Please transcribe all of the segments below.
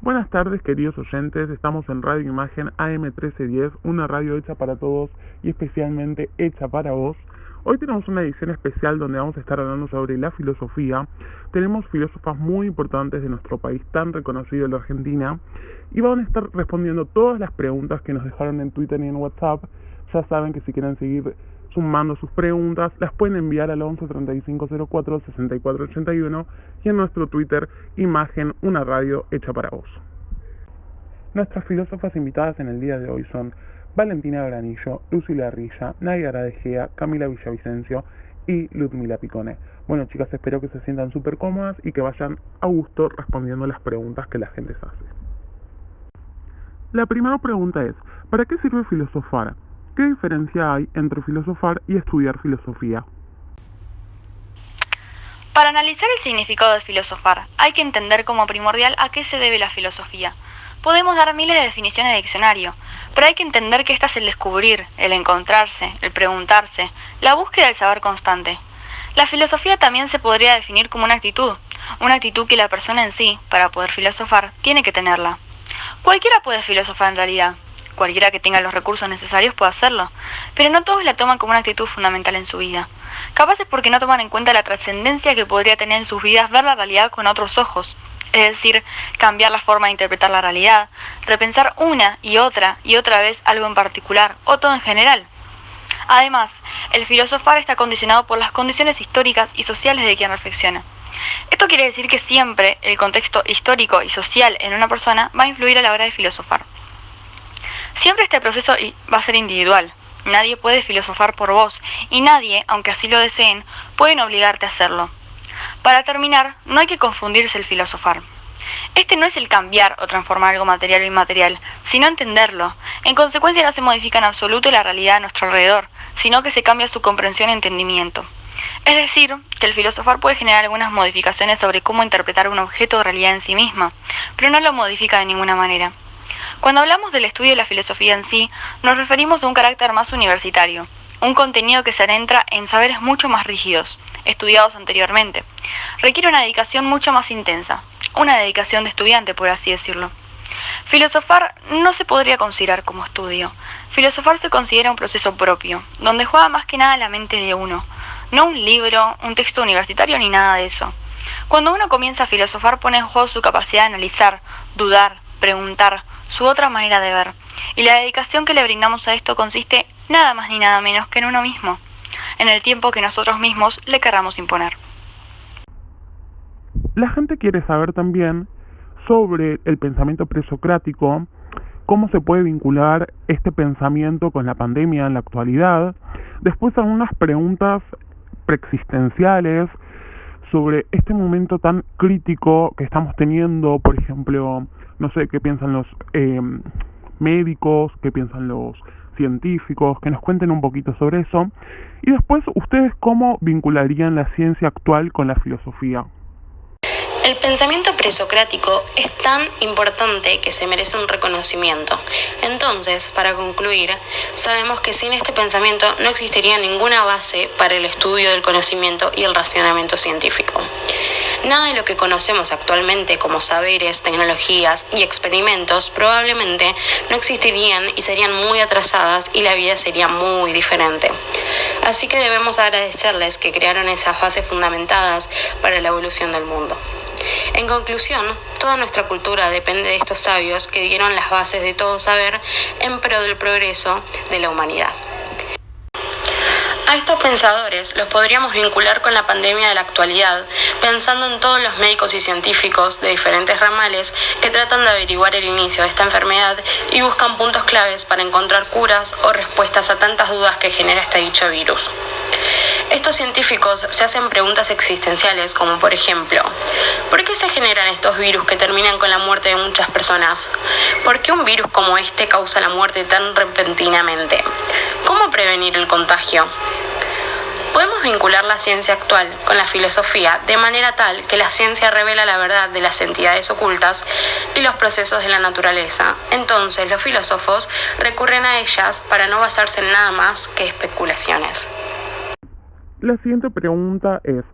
Buenas tardes, queridos oyentes. Estamos en Radio Imagen AM 1310, una radio hecha para todos y especialmente hecha para vos. Hoy tenemos una edición especial donde vamos a estar hablando sobre la filosofía. Tenemos filósofas muy importantes de nuestro país, tan reconocido en la Argentina, y van a estar respondiendo todas las preguntas que nos dejaron en Twitter y en WhatsApp. Ya saben que si quieren seguir sumando sus preguntas, las pueden enviar al 11 35 04 64 81 y en nuestro Twitter, Imagen, una radio hecha para vos. Nuestras filósofas invitadas en el día de hoy son Valentina Granillo, Lucila Rilla, Nayara De Gea, Camila Villavicencio y Ludmila Picone. Bueno, chicas, espero que se sientan súper cómodas y que vayan a gusto respondiendo las preguntas que la gente se hace. La primera pregunta es, ¿para qué sirve filosofar? ¿Qué diferencia hay entre filosofar y estudiar filosofía? Para analizar el significado de filosofar, hay que entender como primordial a qué se debe la filosofía. Podemos dar miles de definiciones de diccionario, pero hay que entender que esta es el descubrir, el encontrarse, el preguntarse, la búsqueda del saber constante. La filosofía también se podría definir como una actitud que la persona en sí, para poder filosofar, tiene que tenerla. Cualquiera puede filosofar en realidad. Cualquiera que tenga los recursos necesarios puede hacerlo, pero no todos la toman como una actitud fundamental en su vida. Capaz es porque no toman en cuenta la trascendencia que podría tener en sus vidas ver la realidad con otros ojos, es decir, cambiar la forma de interpretar la realidad, repensar una y otra vez algo en particular, o todo en general. Además, el filosofar está condicionado por las condiciones históricas y sociales de quien reflexiona. Esto quiere decir que siempre el contexto histórico y social en una persona va a influir a la hora de filosofar. Siempre este proceso va a ser individual. Nadie puede filosofar por vos y nadie, aunque así lo deseen, pueden obligarte a hacerlo. Para terminar, no hay que confundirse el filosofar. Este no es el cambiar o transformar algo material o inmaterial, sino entenderlo. En consecuencia no se modifica en absoluto la realidad a nuestro alrededor, sino que se cambia su comprensión y entendimiento. Es decir, que el filosofar puede generar algunas modificaciones sobre cómo interpretar un objeto de realidad en sí misma, pero no lo modifica de ninguna manera. Cuando hablamos del estudio de la filosofía en sí, nos referimos a un carácter más universitario, un contenido que se adentra en saberes mucho más rígidos, estudiados anteriormente. Requiere una dedicación mucho más intensa, una dedicación de estudiante, por así decirlo. Filosofar no se podría considerar como estudio. Filosofar se considera un proceso propio, donde juega más que nada la mente de uno, no un libro, un texto universitario ni nada de eso. Cuando uno comienza a filosofar pone en juego su capacidad de analizar, dudar, preguntar, su otra manera de ver, y la dedicación que le brindamos a esto consiste nada más ni nada menos que en uno mismo, en el tiempo que nosotros mismos le querramos imponer. La gente quiere saber también sobre el pensamiento presocrático, cómo se puede vincular este pensamiento con la pandemia en la actualidad, después algunas preguntas preexistenciales sobre este momento tan crítico que estamos teniendo, por ejemplo, no sé qué piensan los médicos, qué piensan los científicos, que nos cuenten un poquito sobre eso. Y después, ¿ustedes cómo vincularían la ciencia actual con la filosofía? El pensamiento presocrático es tan importante que se merece un reconocimiento. Entonces, para concluir, sabemos que sin este pensamiento no existiría ninguna base para el estudio del conocimiento y el racionamiento científico. Nada de lo que conocemos actualmente como saberes, tecnologías y experimentos probablemente no existirían y serían muy atrasadas y la vida sería muy diferente. Así que debemos agradecerles que crearon esas bases fundamentadas para la evolución del mundo. En conclusión, toda nuestra cultura depende de estos sabios que dieron las bases de todo saber en pro del progreso de la humanidad. A estos pensadores los podríamos vincular con la pandemia de la actualidad, pensando en todos los médicos y científicos de diferentes ramales que tratan de averiguar el inicio de esta enfermedad y buscan puntos claves para encontrar curas o respuestas a tantas dudas que genera este dicho virus. Estos científicos se hacen preguntas existenciales como por ejemplo, ¿por qué se generan estos virus que terminan con la muerte de muchas personas? ¿Por qué un virus como este causa la muerte tan repentinamente? ¿Cómo prevenir el contagio? Podemos vincular la ciencia actual con la filosofía de manera tal que la ciencia revela la verdad de las entidades ocultas y los procesos de la naturaleza. Entonces los filósofos recurren a ellas para no basarse en nada más que especulaciones. La siguiente pregunta es,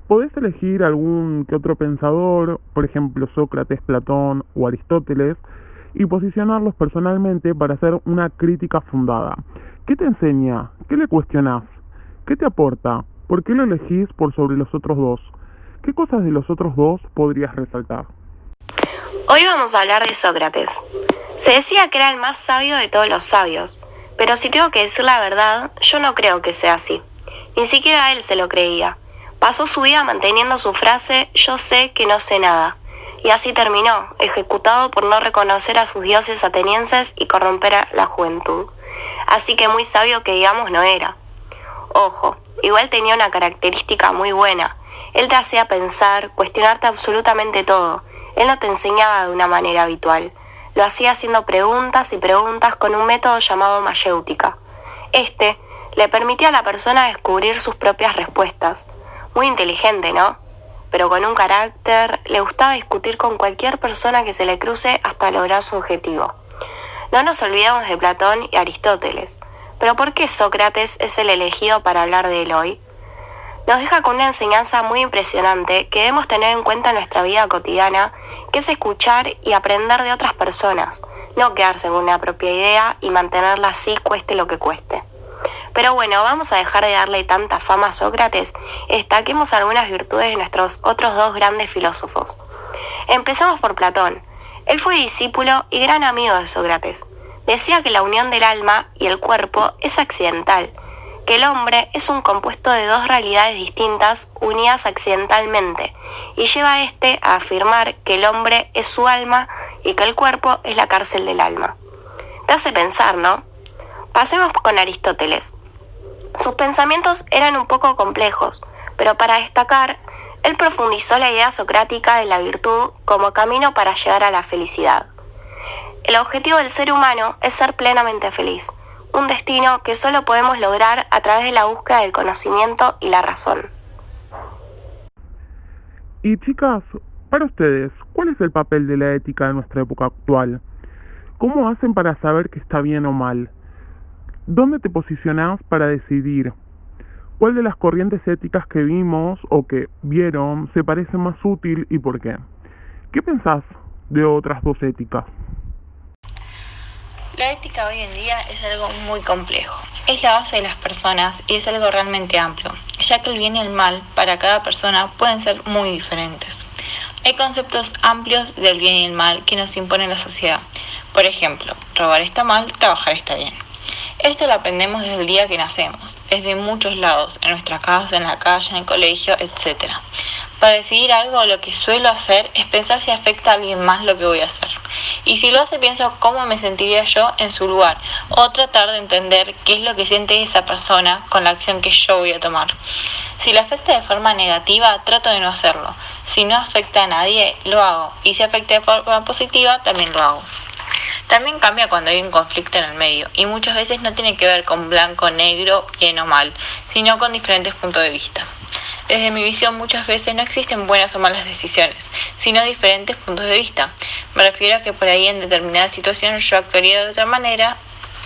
Podés elegir algún que otro pensador, por ejemplo Sócrates, Platón o Aristóteles, y posicionarlos personalmente para hacer una crítica fundada. ¿Qué te enseña? ¿Qué le cuestionás? ¿Qué te aporta? ¿Por qué lo elegís por sobre los otros dos? ¿Qué cosas de los otros dos podrías resaltar? Hoy vamos a hablar de Sócrates. Se decía que era el más sabio de todos los sabios, pero si tengo que decir la verdad, yo no creo que sea así. Ni siquiera él se lo creía. Pasó su vida manteniendo su frase «yo sé que no sé nada». Y así terminó, ejecutado por no reconocer a sus dioses atenienses y corromper a la juventud. Así que muy sabio que digamos no era. Ojo, igual tenía una característica muy buena. Él te hacía pensar, cuestionarte absolutamente todo. Él no te enseñaba de una manera habitual. Lo hacía haciendo preguntas y preguntas con un método llamado mayéutica. Este le permitía a la persona descubrir sus propias respuestas. Muy inteligente, ¿no? Pero con un carácter, le gustaba discutir con cualquier persona que se le cruce hasta lograr su objetivo. No nos olvidemos de Platón y Aristóteles. Pero ¿por qué Sócrates es el elegido para hablar de él hoy? Nos deja con una enseñanza muy impresionante que debemos tener en cuenta en nuestra vida cotidiana, que es escuchar y aprender de otras personas, no quedarse con una propia idea y mantenerla así cueste lo que cueste. Pero bueno, vamos a dejar de darle tanta fama a Sócrates y destaquemos algunas virtudes de nuestros otros dos grandes filósofos. Empecemos por Platón. Él fue discípulo y gran amigo de Sócrates. Decía que la unión del alma y el cuerpo es accidental, que el hombre es un compuesto de dos realidades distintas unidas accidentalmente, y lleva a este a afirmar que el hombre es su alma y que el cuerpo es la cárcel del alma. Te hace pensar, ¿no? Pasemos con Aristóteles. Sus pensamientos eran un poco complejos, pero para destacar, él profundizó la idea socrática de la virtud como camino para llegar a la felicidad. El objetivo del ser humano es ser plenamente feliz, un destino que solo podemos lograr a través de la búsqueda del conocimiento y la razón. Y chicas, para ustedes, ¿cuál es el papel de la ética en nuestra época actual? ¿Cómo hacen para saber que está bien o mal? ¿Dónde te posicionás para decidir? ¿Cuál de las corrientes éticas que vimos o que vieron se parece más útil y por qué? ¿Qué pensás de otras dos éticas? La ética hoy en día es algo muy complejo. Es la base de las personas y es algo realmente amplio, ya que el bien y el mal para cada persona pueden ser muy diferentes. Hay conceptos amplios del bien y el mal que nos impone la sociedad. Por ejemplo, robar está mal, trabajar está bien. Esto lo aprendemos desde el día que nacemos, desde muchos lados, en nuestra casa, en la calle, en el colegio, etc. Para decidir algo, lo que suelo hacer es pensar si afecta a alguien más lo que voy a hacer. Y si lo hace, pienso cómo me sentiría yo en su lugar, o tratar de entender qué es lo que siente esa persona con la acción que yo voy a tomar. Si le afecta de forma negativa, trato de no hacerlo. Si no afecta a nadie, lo hago. Y si afecta de forma positiva, también lo hago. También cambia cuando hay un conflicto en el medio, y muchas veces no tiene que ver con blanco, negro, bien o mal, sino con diferentes puntos de vista. Desde mi visión, muchas veces no existen buenas o malas decisiones, sino diferentes puntos de vista. Me refiero a que por ahí en determinada situación yo actuaría de otra manera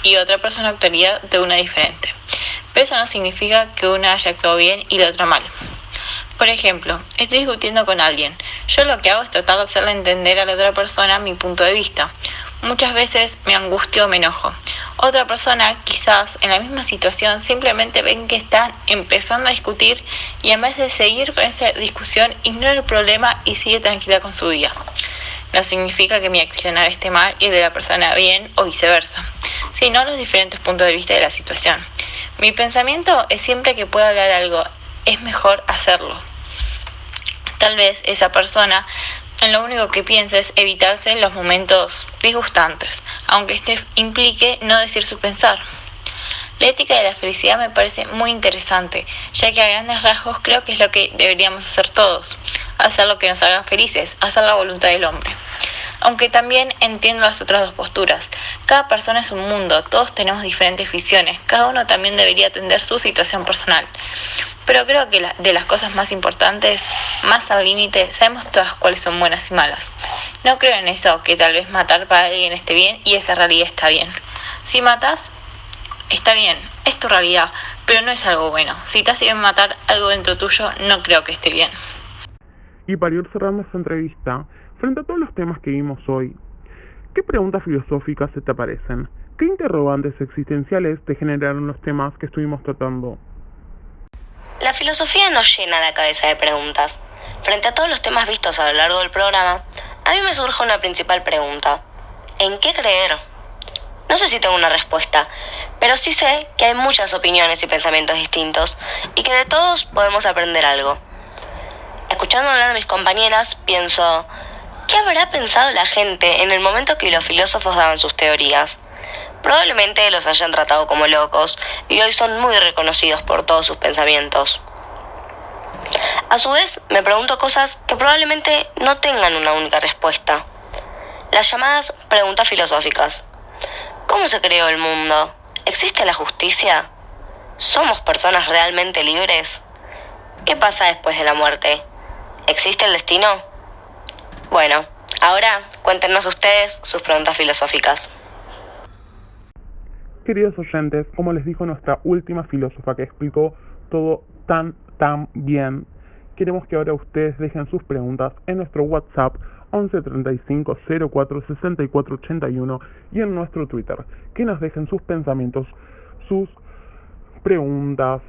y otra persona actuaría de una diferente. Pero eso no significa que una haya actuado bien y la otra mal. Por ejemplo, estoy discutiendo con alguien. Yo lo que hago es tratar de hacerle entender a la otra persona mi punto de vista. Muchas veces me angustio o me enojo. Otra persona, quizás en la misma situación, simplemente ven que están empezando a discutir y en vez de seguir con esa discusión, ignora el problema y sigue tranquila con su día. No significa que mi accionar esté mal y el de la persona bien o viceversa, sino los diferentes puntos de vista de la situación. Mi pensamiento es siempre que pueda hablar algo, es mejor hacerlo. Tal vez esa persona lo único que piensa es evitarse los momentos disgustantes, aunque este implique no decir su pensar. La ética de la felicidad me parece muy interesante, ya que a grandes rasgos creo que es lo que deberíamos hacer todos, hacer lo que nos haga felices, hacer la voluntad del hombre. Aunque también entiendo las otras dos posturas. Cada persona es un mundo, todos tenemos diferentes visiones, cada uno también debería atender su situación personal. Pero creo que de las cosas más importantes, más al límite, sabemos todas cuáles son buenas y malas. No creo en eso, que tal vez matar para alguien esté bien y esa realidad está bien. Si matas, está bien, es tu realidad, pero no es algo bueno. Si te hacen matar algo dentro tuyo, no creo que esté bien. Y para ir cerrando esta entrevista, frente a todos los temas que vimos hoy, ¿qué preguntas filosóficas se te aparecen? ¿Qué interrogantes existenciales te generaron los temas que estuvimos tratando? La filosofía nos llena la cabeza de preguntas. Frente a todos los temas vistos a lo largo del programa, a mí me surge una principal pregunta. ¿En qué creer? No sé si tengo una respuesta, pero sí sé que hay muchas opiniones y pensamientos distintos y que de todos podemos aprender algo. Escuchando hablar a mis compañeras, pienso, ¿qué habrá pensado la gente en el momento que los filósofos daban sus teorías? Probablemente los hayan tratado como locos y hoy son muy reconocidos por todos sus pensamientos. A su vez, me pregunto cosas que probablemente no tengan una única respuesta. Las llamadas preguntas filosóficas. ¿Cómo se creó el mundo? ¿Existe la justicia? ¿Somos personas realmente libres? ¿Qué pasa después de la muerte? ¿Existe el destino? Bueno, ahora cuéntenos ustedes sus preguntas filosóficas. Queridos oyentes, como les dijo nuestra última filósofa que explicó todo tan bien, queremos que ahora ustedes dejen sus preguntas en nuestro WhatsApp 11 35 04 64 81 y en nuestro Twitter, que nos dejen sus pensamientos, sus preguntas,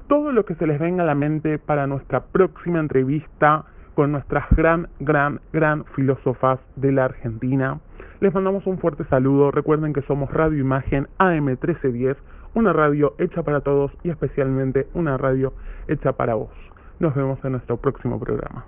todo lo que se les venga a la mente para nuestra próxima entrevista con nuestras gran filósofas de la Argentina. Les mandamos un fuerte saludo. Recuerden que somos Radio Imagen AM 1310, una radio hecha para todos y especialmente una radio hecha para vos. Nos vemos en nuestro próximo programa.